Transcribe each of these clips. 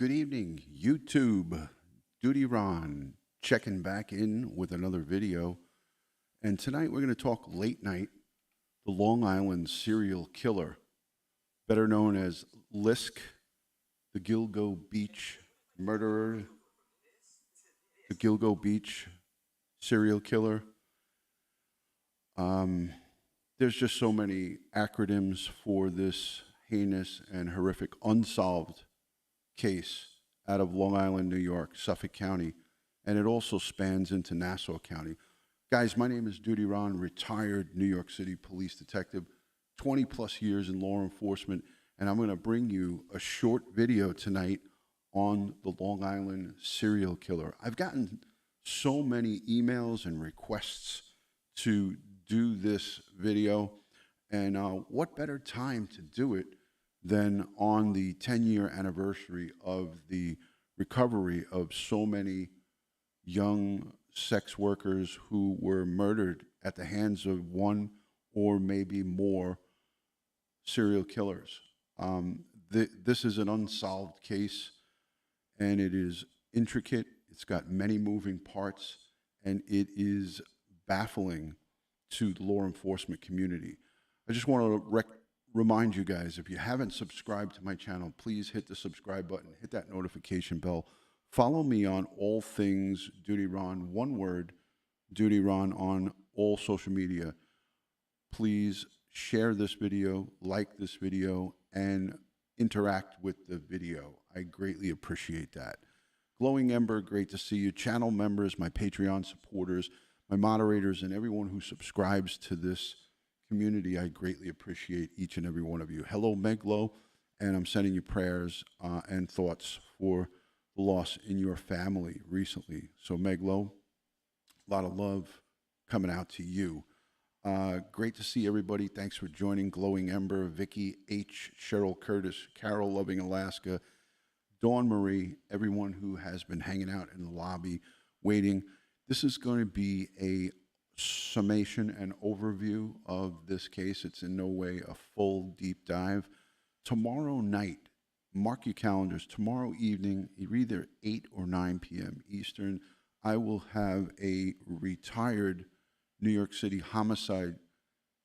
Good evening, YouTube. Dutyron checking back in with another video. And tonight we're going to talk late night, the Long Island serial killer, better known as LISK, the Gilgo Beach murderer, the Gilgo Beach serial killer. There's just so many acronyms for this heinous and horrific unsolved case out of Long Island, New York, Suffolk County, and it also spans into Nassau County. Guys, my name is Dutyron, retired New York City Police Detective, 20 plus years in law enforcement, and I'm going to bring you a short video tonight on the Long Island serial killer. I've gotten so many emails and requests to do this video, and what better time to do it than on the 10-year anniversary of the recovery of so many young sex workers who were murdered at the hands of one or maybe more serial killers. This is an unsolved case, and it is intricate. It's got many moving parts, and it is baffling to the law enforcement community. I just want to remind you guys, if you haven't subscribed to my channel, please hit the subscribe button, hit that notification bell. Follow me on all things Dutyron, one word, Dutyron, on all social media. Please share this video, like this video, and interact with the video. I greatly appreciate that. Glowing Ember, great to see you. Channel members, my Patreon supporters, my moderators, and everyone who subscribes to this community, I greatly appreciate each and every one of you. Hello, Meglo, and I'm sending you prayers and thoughts for the loss in your family recently. So, Meglo, a lot of love coming out to you. Great to see everybody. Thanks for joining. Glowing Ember, Vicky H, Cheryl Curtis, Carol Loving Alaska, Dawn Marie, everyone who has been hanging out in the lobby waiting. This is going to be a summation and overview of this case. It's in no way a full deep dive. Tomorrow night, mark your calendars, tomorrow evening, either 8 or 9 p.m. Eastern, I will have a retired New York City homicide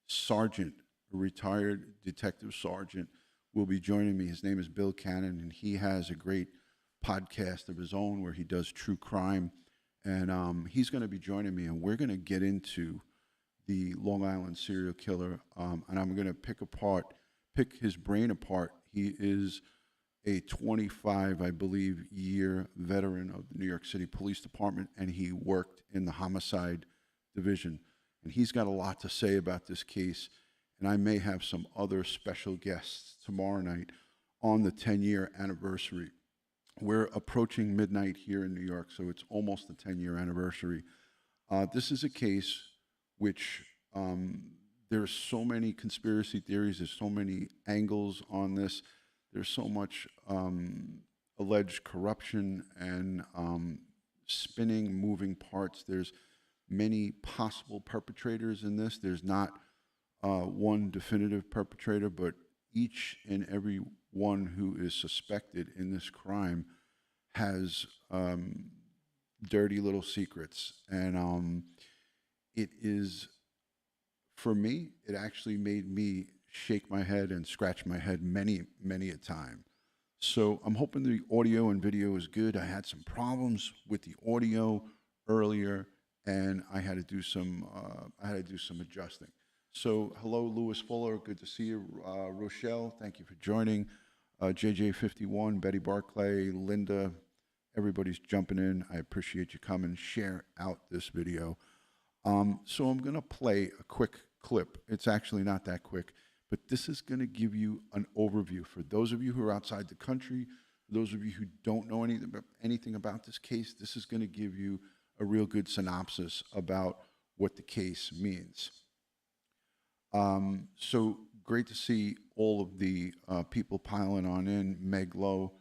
sergeant, a retired detective sergeant, will be joining me. His name is Bill Cannon, and he has a great podcast of his own where he does true crime. And he's going to be joining me, and we're going to get into the Long Island serial killer, and I'm going to pick his brain apart. He is a 25, I believe, year veteran of the New York City Police Department, and he worked in the homicide division. And he's got a lot to say about this case, and I may have some other special guests tomorrow night on the 10-year anniversary. We're approaching midnight here in New York, so it's almost the 10-year anniversary. This is a case which there's so many conspiracy theories, there's so many angles on this, there's so much alleged corruption and spinning, moving parts. There's many possible perpetrators in this. There's not one definitive perpetrator, but each and every one who is suspected in this crime has dirty little secrets. And it is, for me, it actually made me shake my head and scratch my head many, many a time. So I'm hoping the audio and video is good. I had some problems with the audio earlier, and I had to do some adjusting. So hello, Lewis Fuller, good to see you. Rochelle, thank you for joining. JJ51, Betty Barclay, Linda, everybody's jumping in. I appreciate you coming. Share out this video. So I'm going to play a quick clip. It's actually not that quick, but this is going to give you an overview. For those of you who are outside the country, those of you who don't know anything about this case, this is going to give you a real good synopsis about what the case means. So great to see all of the people piling on in. Meg Lowe,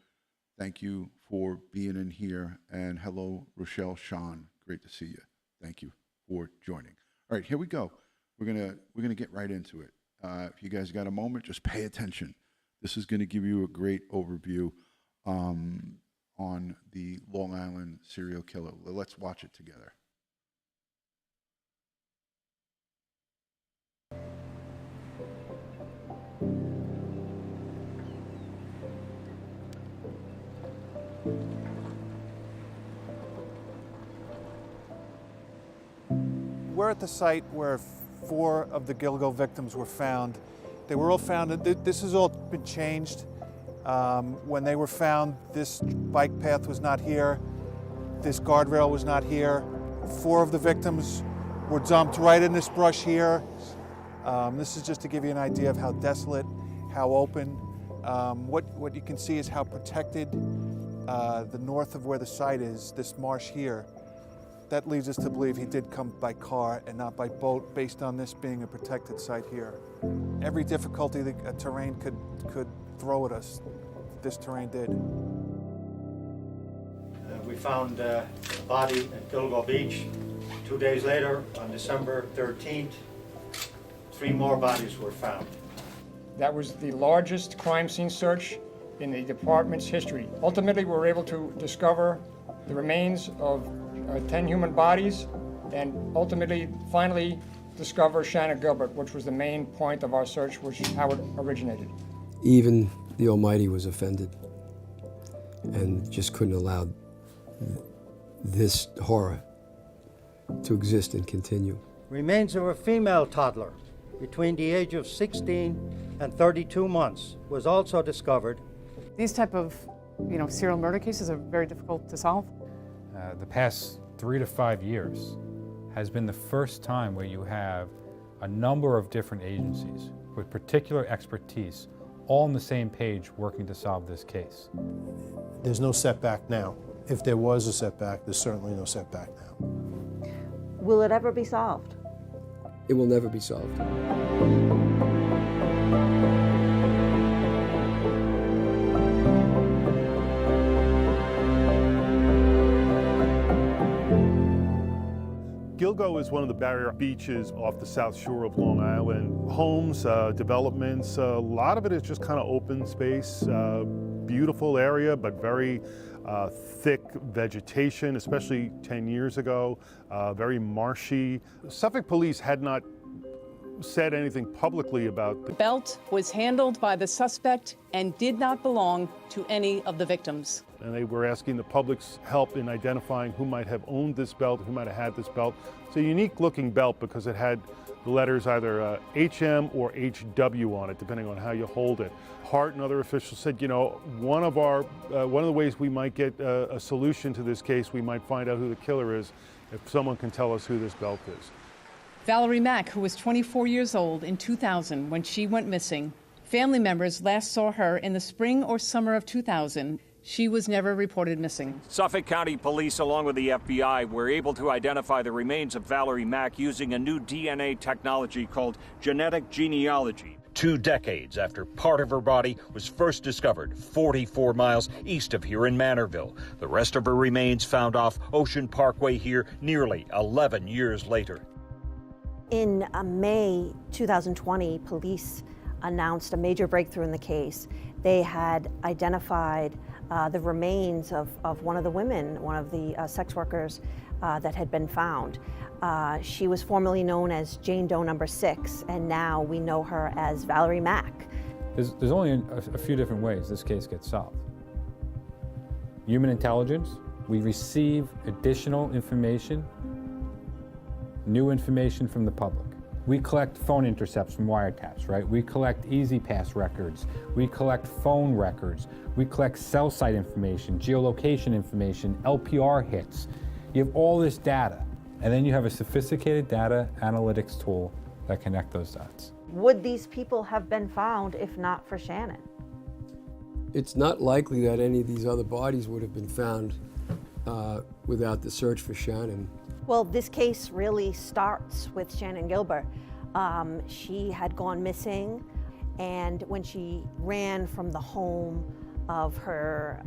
thank you for being in here. And hello, Rochelle, Sean, great to see you. Thank you for joining. All right, here we go. We're gonna get right into it. If you guys got a moment, just pay attention. This is gonna give you a great overview. on the Long Island serial killer. Let's watch it together. We're at the site where 4 of the Gilgo victims were found. They were all found, this has all been changed. When they were found, this bike path was not here. This guardrail was not here. 4 of the victims were dumped right in this brush here. This is just to give you an idea of how desolate, how open. What you can see is how protected the north of where the site is, this marsh here. That leads us to believe he did come by car and not by boat, based on this being a protected site here. Every difficulty that terrain could throw at us, this terrain did. We found a body at Gilgo Beach. 2 days later, on December 13th, 3 more bodies were found. That was the largest crime scene search in the department's history. Ultimately, we were able to discover the remains of 10 human bodies, and ultimately, finally, discover Shannon Gilbert, which was the main point of our search, which is how it originated. Even the Almighty was offended and just couldn't allow this horror to exist and continue. Remains of a female toddler between the age of 16 and 32 months was also discovered. These type of, serial murder cases are very difficult to solve. The past 3 to 5 years has been the first time where you have a number of different agencies with particular expertise all on the same page working to solve this case. There's no setback now. If there was a setback, there's certainly no setback now. Will it ever be solved? It will never be solved. Gilgo is one of the barrier beaches off the south shore of Long Island. Homes, developments, a lot of it is just kind of open space, beautiful area, but very thick vegetation, especially 10 years ago, very marshy. Suffolk police had not said anything publicly about The belt was handled by the suspect and did not belong to any of the victims. And they were asking the public's help in identifying who might have owned this belt, who might have had this belt. It's a unique looking belt because it had the letters either HM or HW on it, depending on how you hold it. Hart and other officials said, one of the ways we might get a solution to this case, we might find out who the killer is if someone can tell us who this belt is. Valerie Mack, who was 24 years old in 2000 when she went missing. Family members last saw her in the spring or summer of 2000. She was never reported missing. Suffolk County Police, along with the FBI, were able to identify the remains of Valerie Mack using a new DNA technology called genetic genealogy. 2 decades after part of her body was first discovered 44 miles east of here in Manorville. The rest of her remains found off Ocean Parkway here nearly 11 years later. In May 2020, police announced a major breakthrough in the case. They had identified the remains of one of the women, one of the sex workers that had been found. She was formerly known as Jane Doe number 6, and now we know her as Valerie Mack. There's only a few different ways this case gets solved. Human intelligence, we receive additional information, new information from the public. We collect phone intercepts from wiretaps, right? We collect E-ZPass records. We collect phone records. We collect cell site information, geolocation information, LPR hits. You have all this data, and then you have a sophisticated data analytics tool that connect those dots. Would these people have been found if not for Shannon? It's not likely that any of these other bodies would have been found without the search for Shannon. Well, this case really starts with Shannon Gilbert. She had gone missing, and when she ran from the home of her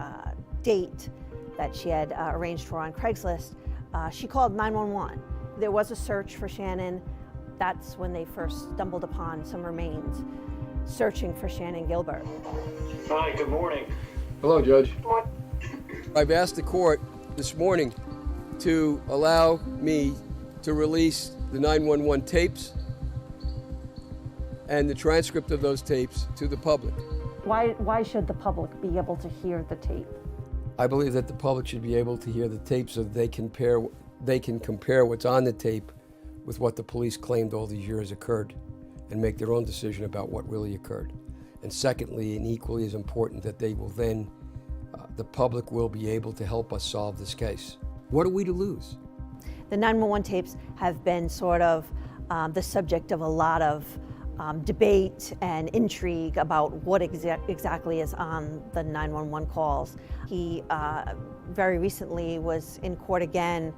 date that she had arranged for on Craigslist, she called 911. There was a search for Shannon. That's when they first stumbled upon some remains, searching for Shannon Gilbert. Hi, good morning. Hello, Judge. I've asked the court this morning to allow me to release the 911 tapes and the transcript of those tapes to the public. Why should the public be able to hear the tape? I believe that the public should be able to hear the tape so they can compare what's on the tape with what the police claimed all these years occurred and make their own decision about what really occurred. And secondly, and equally as important, that they will then, the public will be able to help us solve this case. What are we to lose? The 911 tapes have been sort of the subject of a lot of debate and intrigue about what exactly is on the 911 calls. He very recently was in court again,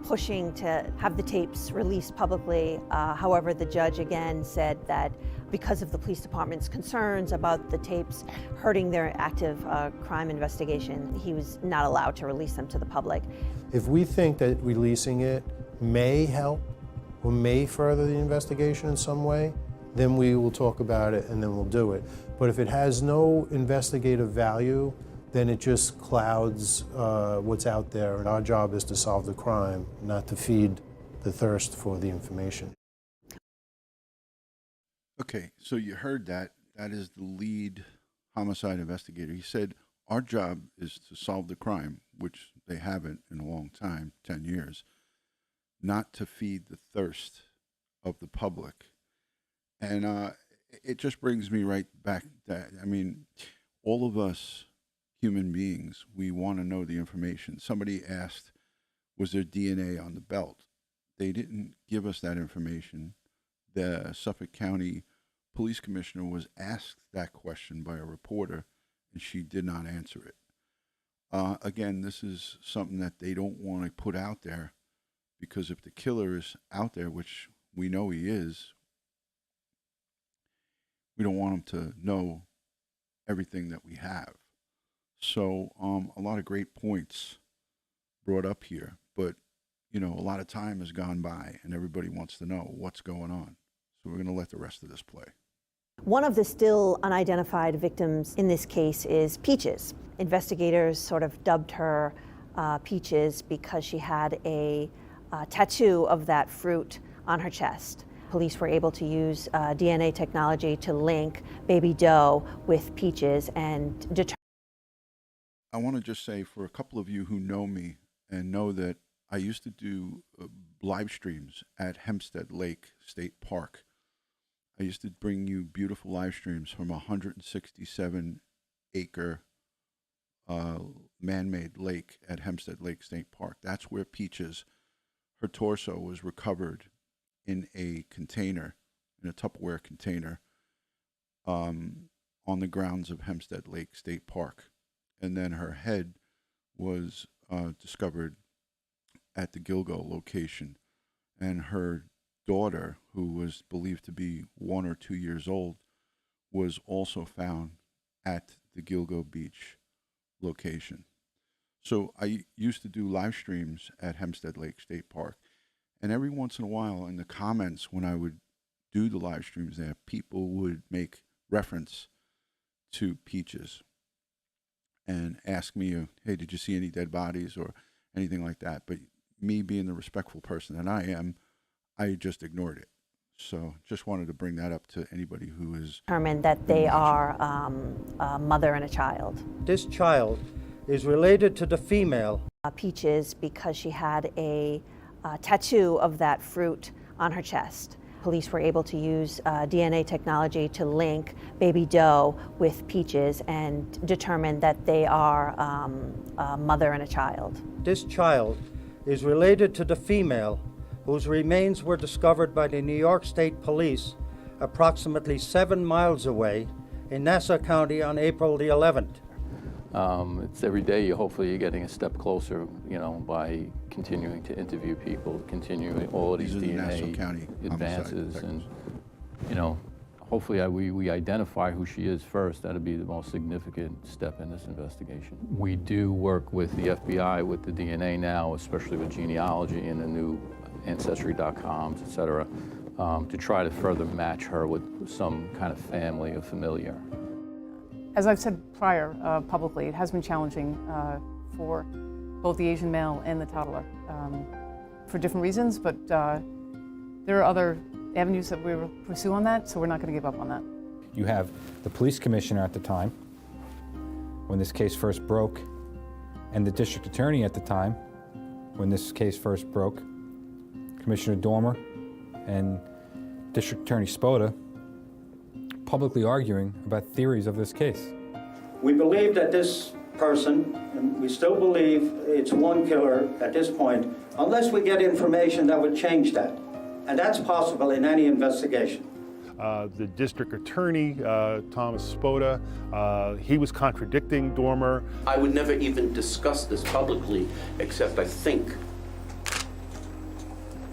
pushing to have the tapes released publicly. However, the judge again said that because of the police department's concerns about the tapes hurting their active crime investigation, he was not allowed to release them to the public. If we think that releasing it may help or may further the investigation in some way, then we will talk about it and then we'll do it. But if it has no investigative value, then it just clouds what's out there. And our job is to solve the crime, not to feed the thirst for the information. Okay, so you heard that. That is the lead homicide investigator. He said, our job is to solve the crime, which they haven't in a long time, 10 years, not to feed the thirst of the public. And it just brings me right back that, I mean, all of us human beings, we want to know the information. Somebody asked, was there DNA on the belt? They didn't give us that information. The Suffolk County Police Commissioner was asked that question by a reporter, and she did not answer it. Again, this is something that they don't want to put out there, because if the killer is out there, which we know he is, we don't want him to know everything that we have. So a lot of great points brought up here, but you know, a lot of time has gone by and everybody wants to know what's going on. So we're going to let the rest of this play. One of the still unidentified victims in this case is Peaches. Investigators sort of dubbed her Peaches because she had a tattoo of that fruit on her chest. Police were able to use DNA technology to link baby doe with Peaches and determine. I want to just say, for a couple of you who know me and know that I used to do live streams at Hempstead Lake State Park. I used to bring you beautiful live streams from a 167-acre man-made lake at Hempstead Lake State Park. That's where Peaches, her torso was recovered in a container, in a Tupperware container, on the grounds of Hempstead Lake State Park. And then her head was discovered at the Gilgo location. And her daughter, who was believed to be 1 or 2 years old, was also found at the Gilgo Beach location. So I used to do live streams at Hempstead Lake State Park. And every once in a while in the comments when I would do the live streams there, people would make reference to Peaches and ask me, hey, did you see any dead bodies or anything like that? But me being the respectful person that I am, I just ignored it. So just wanted to bring that up to anybody who is determined that they are a mother and a child. This child is related to the female. Peaches because she had a tattoo of that fruit on her chest. Police were able to use DNA technology to link baby doe with Peaches and determine that they are a mother and a child. This child is related to the female whose remains were discovered by the New York State Police approximately 7 miles away in Nassau County on April the 11th. It's every day hopefully you're getting a step closer, you know, by continuing to interview people, continuing all of these DNA advances, and you know, hopefully we identify who she is first. That'd be the most significant step in this investigation. We do work with the FBI with the DNA now, especially with genealogy and the new Ancestry.coms, et cetera, to try to further match her with some kind of family or familiar. As I've said prior publicly, it has been challenging for both the Asian male and the toddler for different reasons, but there are other avenues that we will pursue on that, so we're not going to give up on that. You have the police commissioner at the time, when this case first broke, and the district attorney at the time, when this case first broke, Commissioner Dormer and District Attorney Spoda, publicly arguing about theories of this case. We believe that this person, and we still believe it's one killer at this point, unless we get information that would change that. And that's possible in any investigation. The district attorney, Thomas Spoda, he was contradicting Dormer. I would never even discuss this publicly, except I think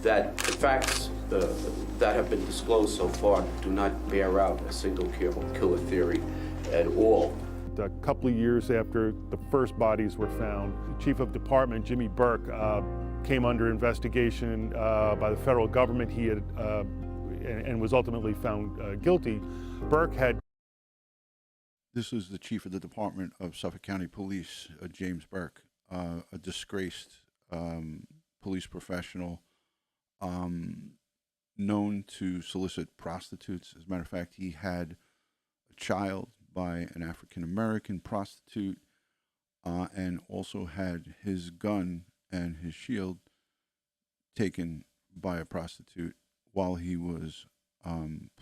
that the facts that have been disclosed so far do not bear out a single killer theory at all. A couple of years after the first bodies were found, the chief of department, Jimmy Burke, came under investigation by the federal government. He had and was ultimately found guilty. Burke had... This is the chief of the Department of Suffolk County Police, James Burke, a disgraced police professional, known to solicit prostitutes. As a matter of fact, he had a child by an African-American prostitute and also had his gun and his shield taken by a prostitute while he was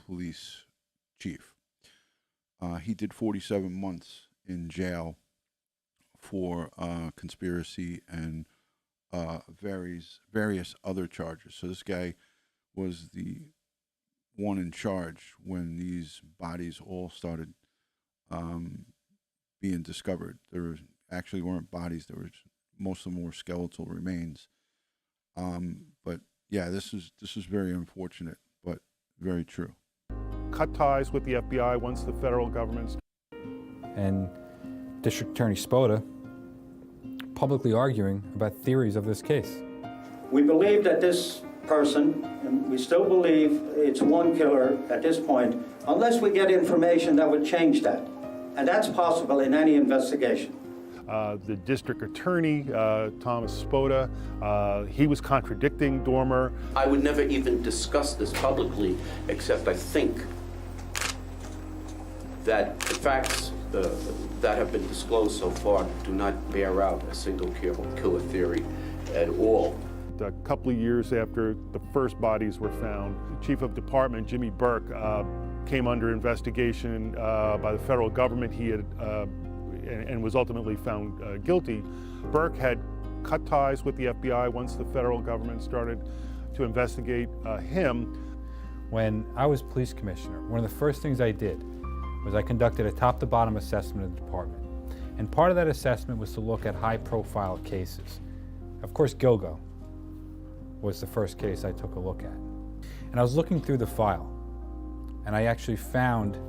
police chief. He did 47 months in jail for conspiracy and various other charges. So this guy was the one in charge when these bodies all started being discovered. There actually weren't bodies. Most of them were skeletal remains. But yeah, this is very unfortunate, but very true. Cut ties with the FBI once the federal government's... And District Attorney Spoda publicly arguing about theories of this case. We believe that this person, and we still believe it's one killer at this point, unless we get information that would change that. And that's possible in any investigation. The district attorney, Thomas Spoda, he was contradicting Dormer. I would never even discuss this publicly, except I think that the facts that have been disclosed so far do not bear out a single killer theory at all. A couple of years after the first bodies were found, the chief of department, Jimmy Burke, came under investigation by the federal government. He had and was ultimately found guilty. Burke had cut ties with the FBI once the federal government started to investigate him. When I was police commissioner, one of the first things I did was I conducted a top-to-bottom assessment of the department. And part of that assessment was to look at high-profile cases. Of course, Gilgo was the first case I took a look at. And I was looking through the file, and I actually found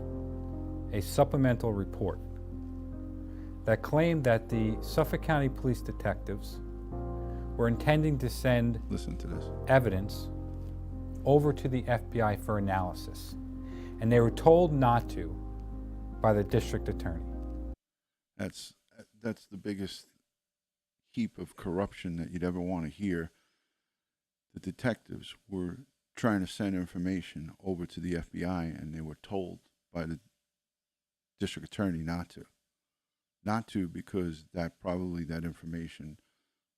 a supplemental report that claimed that the Suffolk County Police Detectives were intending to send evidence over to the FBI for analysis. And they were told not to by the district attorney. That's the biggest heap of corruption that you'd ever want to hear. The detectives were trying to send information over to the FBI, and they were told by the district attorney not to. Not to, because that information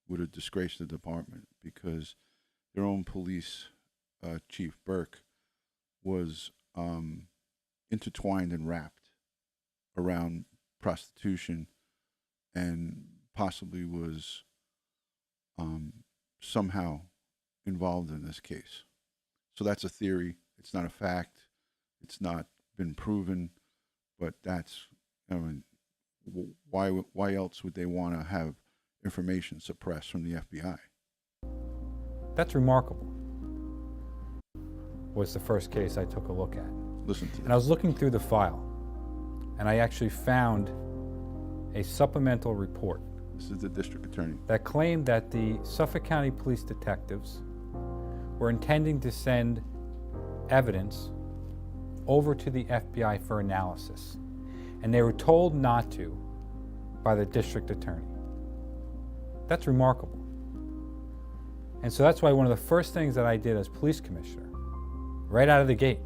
would have disgraced the department, because their own police chief, Burke, was intertwined and wrapped around prostitution and possibly was somehow involved in this case. So that's a theory. It's not a fact. It's not been proven, but that's, why else would they want to have information suppressed from the FBI? That's remarkable. Was the first case I took a look at. Listen to this. And I was looking through the file, and I actually found a supplemental report. This is the district attorney. That claimed that the Suffolk County Police Detectives were intending to send evidence over to the FBI for analysis. and they were told not to by the district attorney. That's remarkable. And so that's why one of the first things that I did as police commissioner, right out of the gate,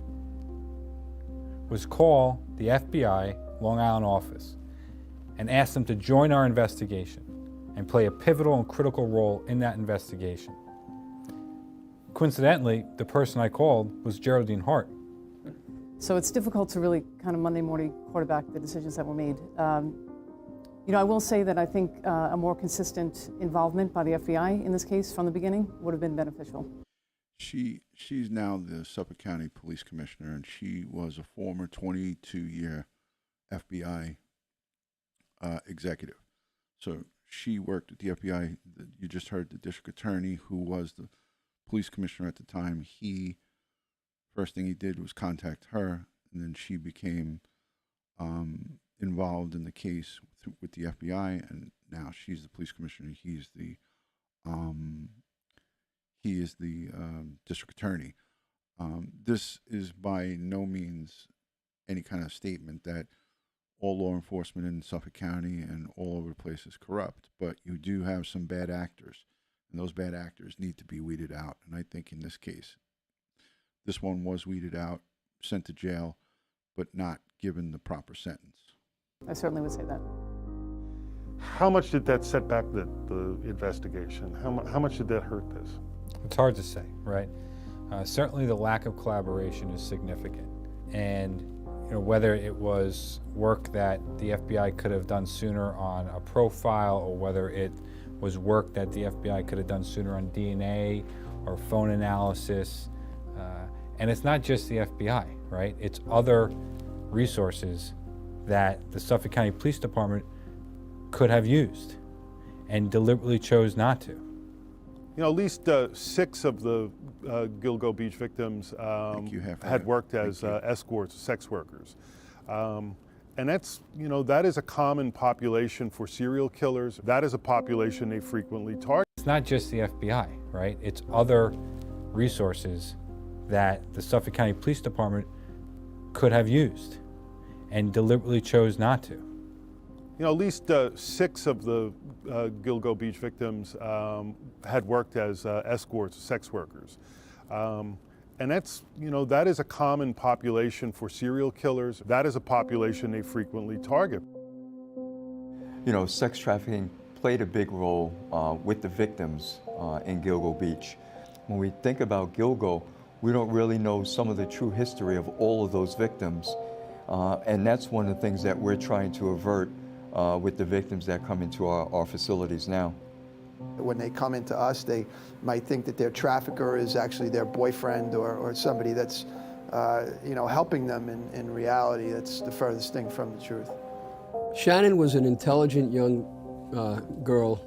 was call the FBI Long Island office and ask them to join our investigation and play a pivotal and critical role in that investigation. Coincidentally, the person I called was Geraldine Hart. So it's difficult to really kind of Monday morning quarterback the decisions that were made. I will say that I think a more consistent involvement by the FBI in this case from the beginning would have been beneficial. She's now the Suffolk County Police Commissioner, and she was a former 22-year FBI executive. So she worked at the FBI. You just heard the district attorney, who was the police commissioner at the time. First thing he did was contact her, and then she became involved in the case with the FBI, and now she's the police commissioner. He is the district attorney. This is by no means any kind of statement that all law enforcement in Suffolk County and all over the place is corrupt, but you do have some bad actors, and those bad actors need to be weeded out. And I think in this case, this one was weeded out, sent to jail, but not given the proper sentence. I certainly would say that. How much did that set back the investigation? How much did that hurt this? It's hard to say, right? Certainly the lack of collaboration is significant. And whether it was work that the FBI could have done sooner on a profile, or whether it was work that the FBI could have done sooner on DNA or phone analysis. And it's not just the FBI, right? It's other resources that the Suffolk County Police Department could have used and deliberately chose not to. At least 6 of the Gilgo Beach victims had worked as escorts, sex workers. And that's, that is a common population for serial killers. That is a population they frequently target. It's not just the FBI, right? It's other resources that the Suffolk County Police Department could have used and deliberately chose not to. At least 6 of the Gilgo Beach victims had worked as escorts, sex workers. And that's, that is a common population for serial killers. That is a population they frequently target. Sex trafficking played a big role with the victims in Gilgo Beach. When we think about Gilgo, we don't really know some of the true history of all of those victims. And that's one of the things that we're trying to avert with the victims that come into our facilities now. When they come into us, they might think that their trafficker is actually their boyfriend or somebody that's helping them. In reality, that's the furthest thing from the truth. Shannon was an intelligent young girl,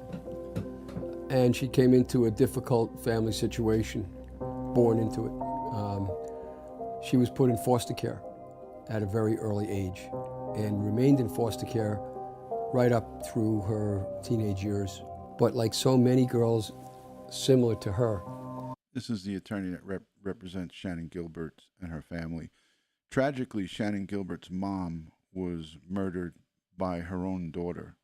and she came into a difficult family situation, born into it. She was put in foster care at a very early age and remained in foster care right up through her teenage years. But like so many girls similar to her. This is the attorney that represents Shannon Gilbert and her family. Tragically, Shannon Gilbert's mom was murdered by her own daughter.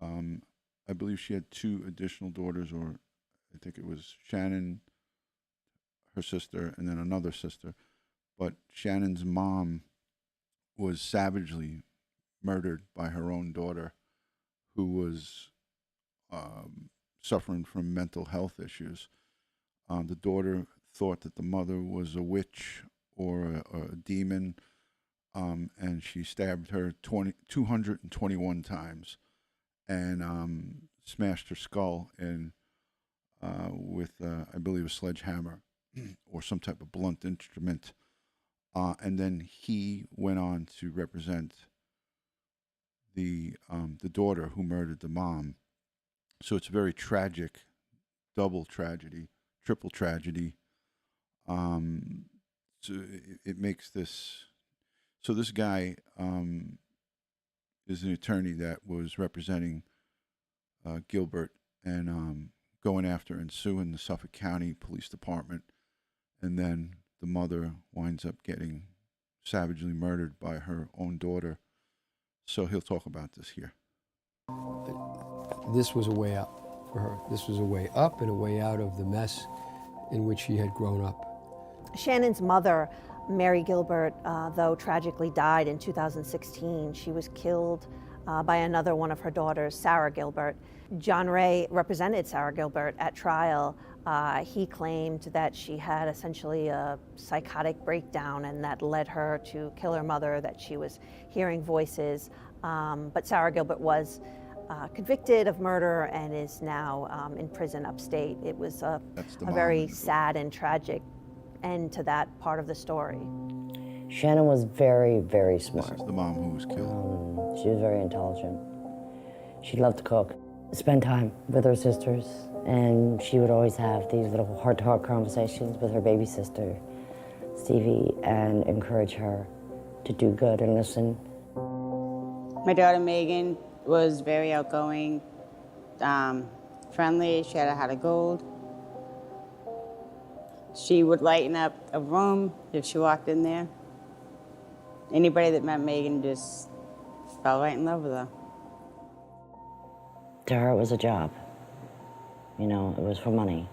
I believe she had 2 additional daughters, or I think it was Shannon, her sister, and then another sister. But Shannon's mom was savagely murdered by her own daughter, who was suffering from mental health issues. The daughter thought that the mother was a witch or a demon, and she stabbed her 221 times and smashed her skull in with, I believe, a sledgehammer or some type of blunt instrument. And then he went on to represent the daughter who murdered the mom. So it's a very tragic, double tragedy, triple tragedy. So it makes this. So this guy is an attorney that was representing Gilbert and going after and suing the Suffolk County Police Department, and then the mother winds up getting savagely murdered by her own daughter So he'll talk about this here. This was a way up for her. This was a way up and a way out of the mess in which she had grown up. Shannon's mother, Mary Gilbert, though tragically died in 2016. She was killed by another one of her daughters, Sarah Gilbert. John Ray represented Sarah Gilbert at trial. He claimed that she had essentially a psychotic breakdown and that led her to kill her mother, that she was hearing voices. But Sarah Gilbert was convicted of murder and is now in prison upstate. It was a very sad and tragic end to that part of the story. Shannon was very, very smart. This is the mom who was killed. She was very intelligent. She loved to cook, spend time with her sisters, and she would always have these little heart-to-heart conversations with her baby sister, Stevie, and encourage her to do good and listen. My daughter Megan was very outgoing, friendly. She had a heart of gold. She would lighten up a room if she walked in there. Anybody that met Megan just fell right in love with her. To her, it was a job. You know, it was for money.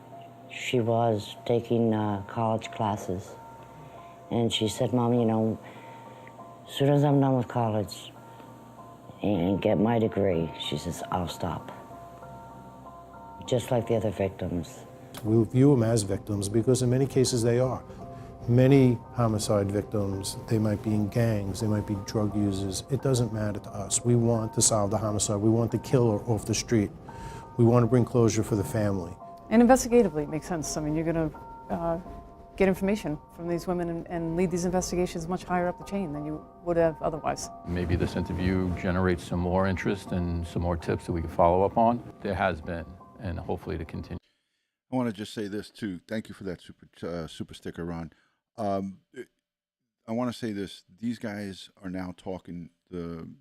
She was taking college classes, and she said, Mom, you know, as soon as I'm done with college and get my degree, she says, I'll stop. Just like the other victims. We view them as victims because in many cases they are. Many homicide victims, they might be in gangs, they might be drug users. It doesn't matter to us. We want to solve the homicide. We want the killer off the street. We want to bring closure for the family. And investigatively, it makes sense. I mean, you're going to get information from these women and lead these investigations much higher up the chain than you would have otherwise. Maybe this interview generates some more interest and some more tips that we can follow up on. There has been, and hopefully to continue. I want to just say this too. Thank you for that super sticker, Ron. I want to say this. These guys are now talking.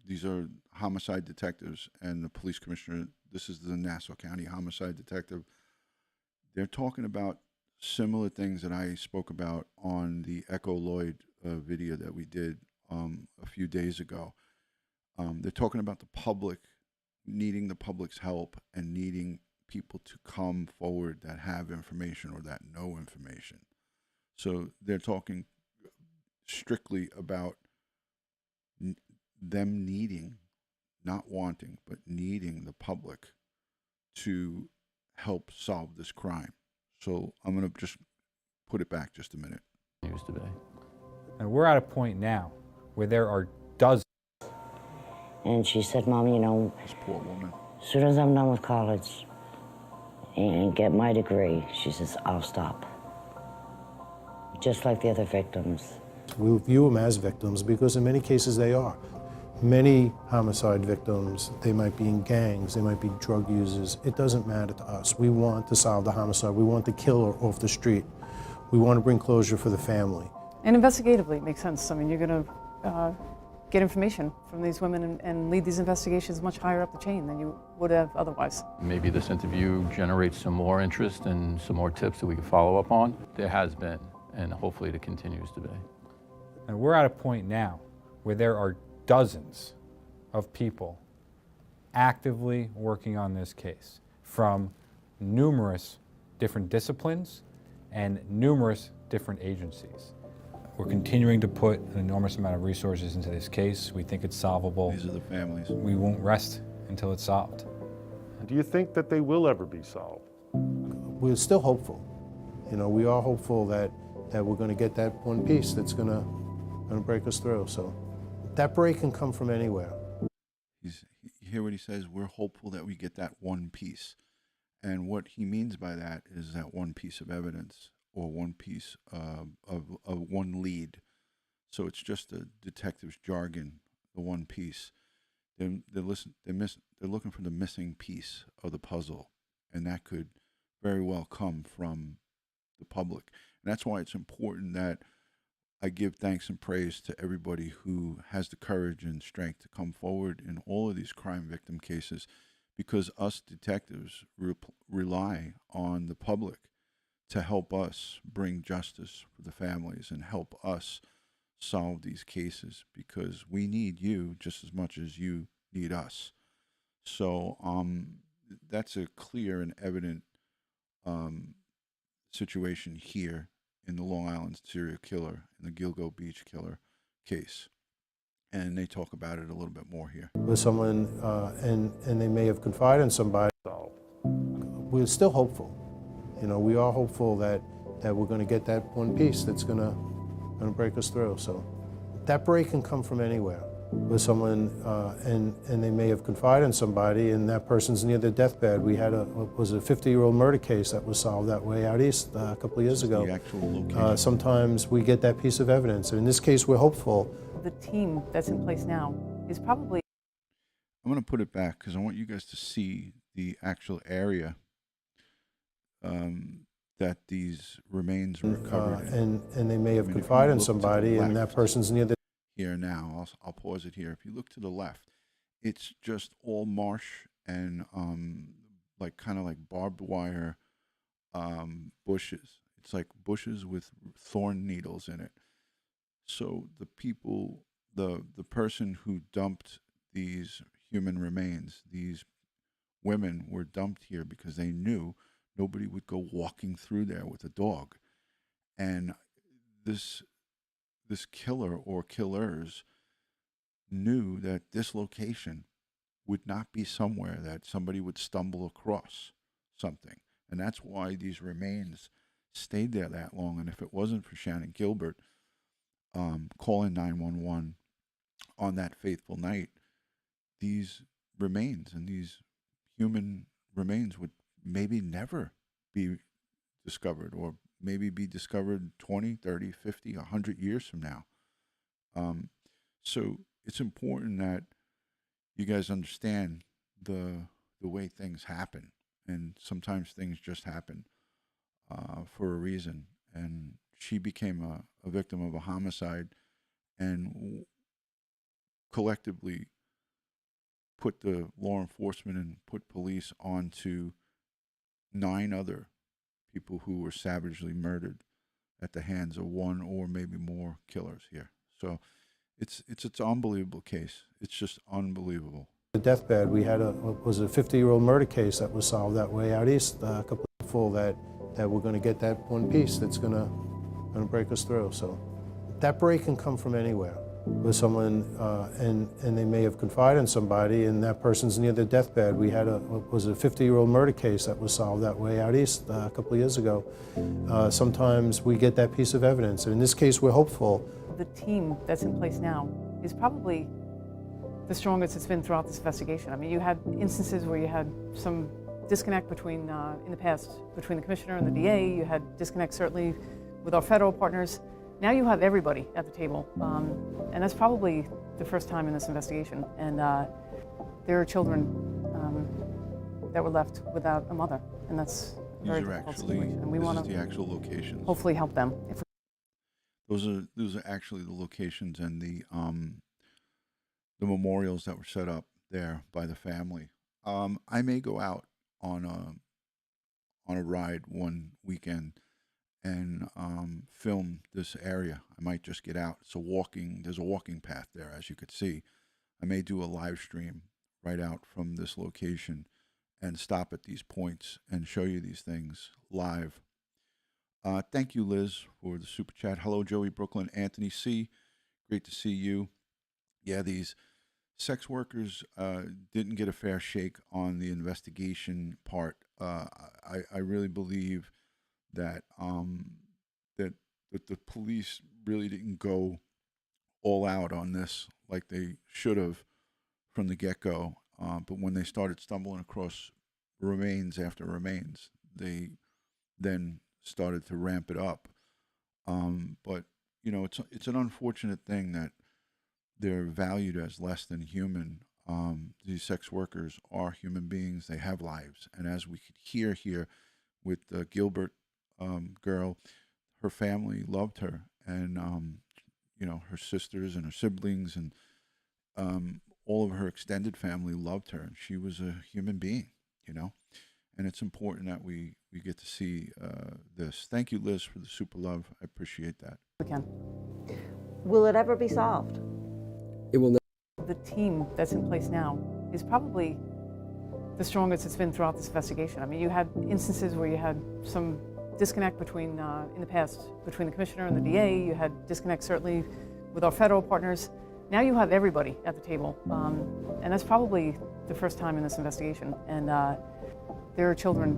These are homicide detectives and the police commissioner. This is the Nassau County homicide detective. They're talking about similar things that I spoke about on the Echo Lloyd video that we did a few days ago. They're talking about the public needing the public's help and needing people to come forward that have information or that know information. So they're talking strictly about them needing, not wanting, but needing the public to help solve this crime. So I'm going to just put it back just a minute. And we're at a point now where there are dozens. And she said, Mom, you know, this poor woman, as soon as I'm done with college and get my degree, she says, I'll stop. Just like the other victims. We view them as victims because in many cases they are. Many homicide victims, they might be in gangs, they might be drug users. It doesn't matter to us. We want to solve the homicide. We want the killer off the street. We want to bring closure for the family. And investigatively, it makes sense. I mean, you're going to get information from these women and lead these investigations much higher up the chain than you would have otherwise. Maybe this interview generates some more interest and some more tips that we can follow up on. There has been, and hopefully it continues to be. And we're at a point now where there are dozens of people actively working on this case from numerous different disciplines and numerous different agencies. We're continuing to put an enormous amount of resources into this case. We think it's solvable. These are the families. We won't rest until it's solved. Do you think that they will ever be solved? We're still hopeful. You know, we are hopeful that we're going to get that one piece that's going to break us through. So that break can come from anywhere. You hear what he says? We're hopeful that we get that one piece. And what he means by that is that one piece of evidence or one piece of one lead. So it's just the detective's jargon, the one piece. They're looking for the missing piece of the puzzle, and that could very well come from the public. And that's why it's important that I give thanks and praise to everybody who has the courage and strength to come forward in all of these crime victim cases, because us detectives rely on the public to help us bring justice for the families and help us solve these cases, because we need you just as much as you need us. So that's a clear and evident situation here in the Long Island serial killer and the Gilgo Beach killer case. And they talk about it a little bit more here. With someone, and they may have confided in somebody. We're still hopeful. You know, we are hopeful that we're going to get that one piece that's going to break us through. So that break can come from anywhere. With someone, and they may have confided in somebody, and that person's near their deathbed. We had a 50-year-old murder case that was solved that way out east a couple of years ago. The actual location. Sometimes we get that piece of evidence, and in this case, we're hopeful. The team that's in place now is probably... I'm going to put it back because I want you guys to see the actual area that these remains were covered in. And they may have confided in somebody, and that person's near the... Here now, I'll pause it here. If you look to the left, it's just all marsh and like kind of like barbed wire bushes. It's like bushes with thorn needles in it. So the people, the person who dumped these human remains, these women were dumped here because they knew nobody would go walking through there with a dog. And this killer or killers knew that this location would not be somewhere that somebody would stumble across something. And that's why these remains stayed there that long. And if it wasn't for Shannon Gilbert calling 911 on that fateful night, these remains and these human remains would maybe never be discovered, or maybe be discovered 20, 30, 50, 100 years from now. So it's important that you guys understand the way things happen. And sometimes things just happen for a reason. And she became a victim of a homicide, and collectively put the law enforcement and put police onto 9 other people who were savagely murdered at the hands of one or maybe more killers here. So it's an unbelievable case. It's just unbelievable. The deathbed, we had a 50-year-old murder case that was solved that way out east a couple of full that we're going to get that one piece that's going to break us through. So that break can come from anywhere. With someone, and they may have confided in somebody, and that person's near their deathbed. We had a 50-year-old murder case that was solved that way out east a couple of years ago. Sometimes we get that piece of evidence, and in this case, we're hopeful. The team that's in place now is probably the strongest it's been throughout this investigation. I mean, you had instances where you had some disconnect between, in the past, between the commissioner and the DA. You had disconnect certainly with our federal partners. Now you have everybody at the table, and that's probably the first time in this investigation. And there are children that were left without a mother, and that's a very difficult situation. And we want to the actual locations. hopefully help them. Those are actually the locations and the memorials that were set up there by the family. I may go out on a ride one weekend and film this area. I might just get out. There's a walking path there, as you could see. I may do a live stream right out from this location and stop at these points and show you these things live. Thank you, Liz, for the super chat. Hello, Joey Brooklyn. Anthony C., great to see you. Yeah, these sex workers didn't get a fair shake on the investigation part. I really believe that that the police really didn't go all out on this like they should have from the get-go. But when they started stumbling across remains after remains, they then started to ramp it up. But you know, it's an unfortunate thing that they're valued as less than human. These sex workers are human beings. They have lives, and as we could hear here with the Gilbert girl, her family loved her, and you know, her sisters and her siblings and all of her extended family loved her, and she was a human being, you know. And it's important that we get to see this. Thank you, Liz, for the super love. I appreciate that. We can. Will it ever be solved? It will never. The team that's in place now is probably the strongest it's been throughout this investigation. I mean, you had instances where you had some disconnect between, in the past, between the commissioner and the DA. You had disconnect certainly with our federal partners. Now you have everybody at the table, and that's probably the first time in this investigation. And there are children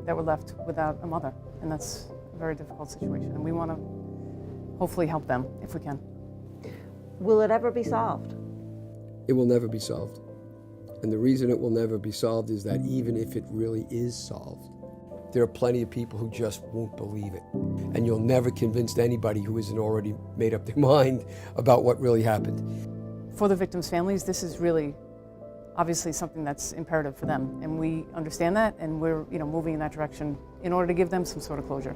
that were left without a mother, and that's a very difficult situation. And we want to hopefully help them if we can. Will it ever be solved? It will never be solved. And the reason it will never be solved is that even if it really is solved, there are plenty of people who just won't believe it. And you'll never convince anybody who isn't already made up their mind about what really happened. For the victims' families, this is really obviously something that's imperative for them. And we understand that, and we're moving in that direction in order to give them some sort of closure.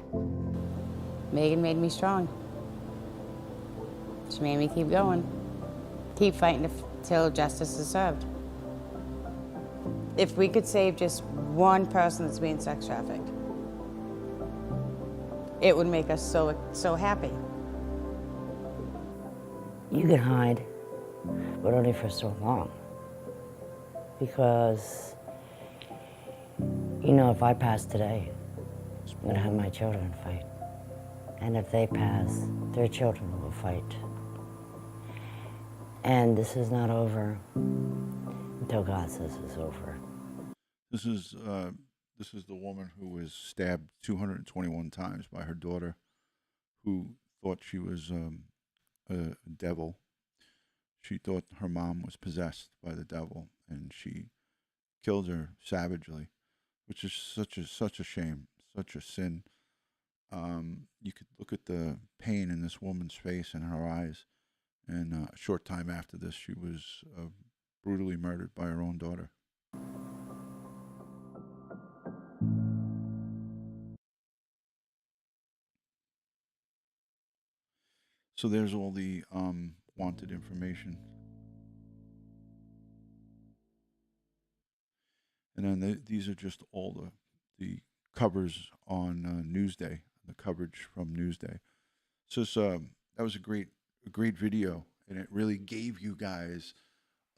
Megan made me strong. She made me keep going, keep fighting till justice is served. If we could save just one person that's being sex trafficked, it would make us so happy. You can hide, but only for so long. Because, if I pass today, I'm gonna have my children fight. And if they pass, their children will fight. And this is not over until God says it's over. This is the woman who was stabbed 221 times by her daughter, who thought she was a devil. She thought her mom was possessed by the devil, and she killed her savagely, which is such a shame, such a sin. You could look at the pain in this woman's face and her eyes, and a short time after this, she was brutally murdered by her own daughter. So there's all the wanted information. And then these are just all the covers on Newsday, the coverage from Newsday. So that was a great video, and it really gave you guys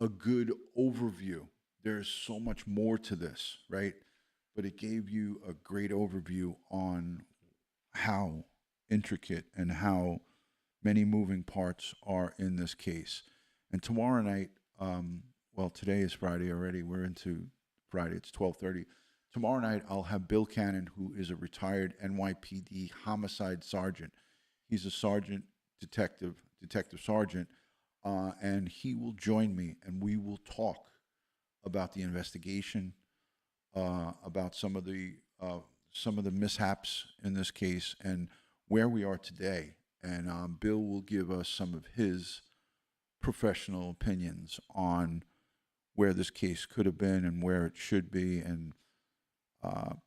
a good overview. There's so much more to this, right? But it gave you a great overview on how intricate and how many moving parts are in this case. And tomorrow night, today is Friday already. We're into Friday. It's 12:30. Tomorrow night, I'll have Bill Cannon, who is a retired NYPD homicide sergeant. He's a detective sergeant, and he will join me, and we will talk about the investigation, about some of the mishaps in this case, and where we are today. And Bill will give us some of his professional opinions on where this case could have been and where it should be, and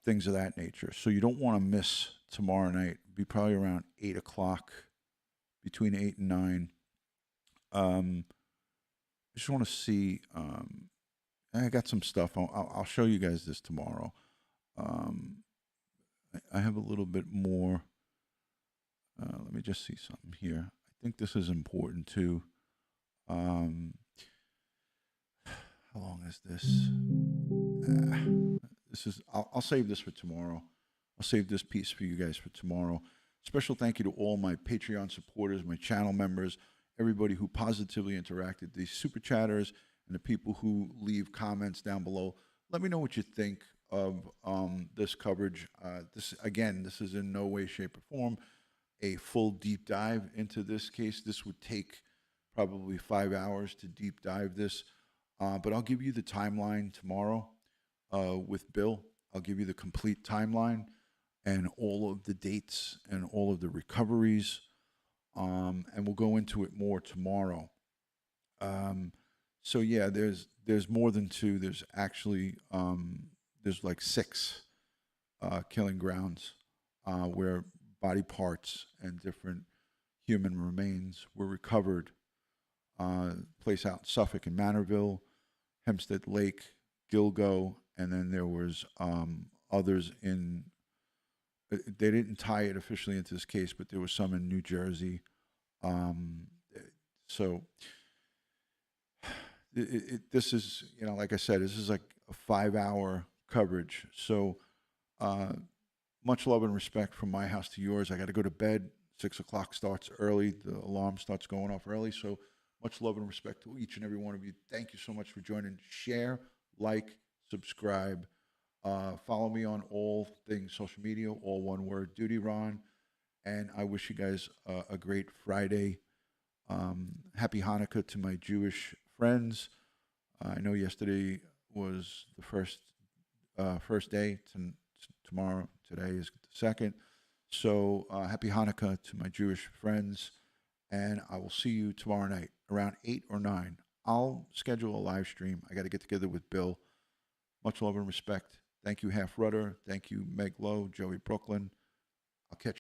things of that nature. So you don't want to miss tomorrow night. It'll be probably around 8 o'clock, between 8 and 9. I just want to see. I got some stuff. I'll show you guys this tomorrow. I have a little bit more. Let me just see something here. I think this is important too. How long is this? I'll save this for tomorrow. I'll save this piece for you guys for tomorrow. Special thank you to all my Patreon supporters, my channel members, everybody who positively interacted, these super chatters, and the people who leave comments down below. Let me know what you think of this coverage. This is in no way, shape, or form a full deep dive into this case. This would take probably 5 hours to deep dive this, but I'll give you the timeline tomorrow with Bill. I'll give you the complete timeline and all of the dates and all of the recoveries, and we'll go into it more tomorrow. So yeah, there's more than two. There's actually there's like 6 killing grounds where body parts and different human remains were recovered. Place out in Suffolk and Manorville, Hempstead Lake, Gilgo, and then there was others in. They didn't tie it officially into this case, but there was some in New Jersey, So this is, you know, like I said, this is like a 5-hour coverage. So much love and respect from my house to yours. I got to go to bed. 6 o'clock starts early. The alarm starts going off early. So much love and respect to each and every one of you. Thank you so much for joining. Share, like, subscribe. Follow me on all things social media, all one word, Dutyron. And I wish you guys a great Friday. Happy Hanukkah to my Jewish friends. I know yesterday was the first day. Tomorrow, today is the second. So happy Hanukkah to my Jewish friends. And I will see you tomorrow night around 8 or 9. I'll schedule a live stream. I got to get together with Bill. Much love and respect. Thank you, Half Rudder. Thank you, Meg Lowe, Joey Brooklyn. I'll catch